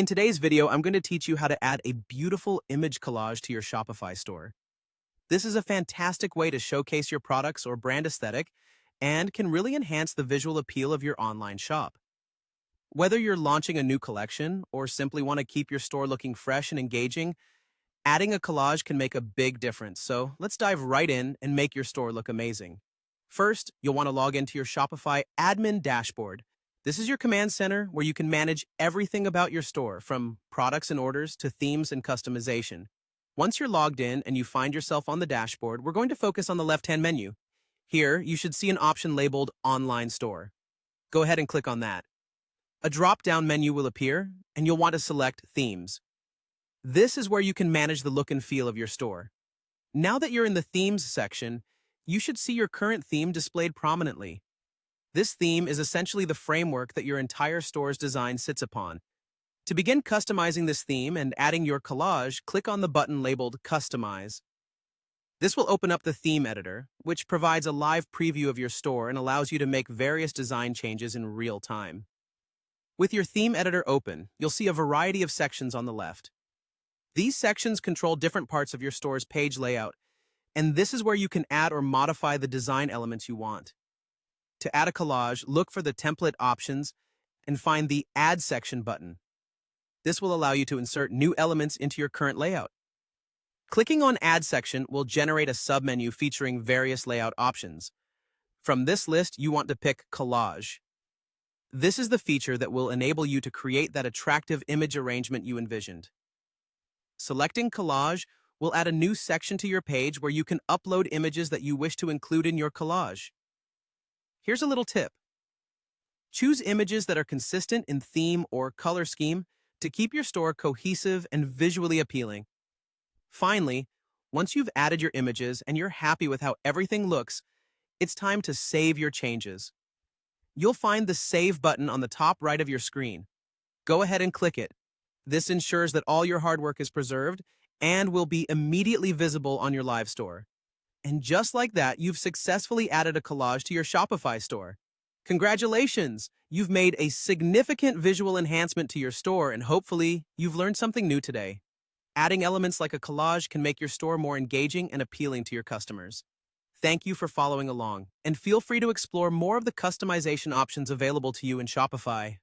In today's video, I'm going to teach you how to add a beautiful image collage to your Shopify store. This is a fantastic way to showcase your products or brand aesthetic and can really enhance the visual appeal of your online shop. Whether you're launching a new collection or simply want to keep your store looking fresh and engaging, adding a collage can make a big difference. So let's dive right in and make your store look amazing. First, you'll want to log into your Shopify admin dashboard. This is your command center where you can manage everything about your store, from products and orders to themes and customization. Once you're logged in and you find yourself on the dashboard, we're going to focus on the left-hand menu. Here, you should see an option labeled Online Store. Go ahead and click on that. A drop-down menu will appear, and you'll want to select Themes. This is where you can manage the look and feel of your store. Now that you're in the Themes section, you should see your current theme displayed prominently. This theme is essentially the framework that your entire store's design sits upon. To begin customizing this theme and adding your collage, click on the button labeled Customize. This will open up the theme editor, which provides a live preview of your store and allows you to make various design changes in real time. With your theme editor open, you'll see a variety of sections on the left. These sections control different parts of your store's page layout, and this is where you can add or modify the design elements you want. To add a collage, look for the template options and find the Add section button. This will allow you to insert new elements into your current layout. Clicking on Add section will generate a submenu featuring various layout options. From this list, you want to pick Collage. This is the feature that will enable you to create that attractive image arrangement you envisioned. Selecting Collage will add a new section to your page where you can upload images that you wish to include in your collage. Here's a little tip. Choose images that are consistent in theme or color scheme to keep your store cohesive and visually appealing. Finally, once you've added your images and you're happy with how everything looks, it's time to save your changes. You'll find the Save button on the top right of your screen. Go ahead and click it. This ensures that all your hard work is preserved and will be immediately visible on your live store. And just like that, you've successfully added a collage to your Shopify store. Congratulations! You've made a significant visual enhancement to your store, and hopefully, you've learned something new today. Adding elements like a collage can make your store more engaging and appealing to your customers. Thank you for following along, and feel free to explore more of the customization options available to you in Shopify.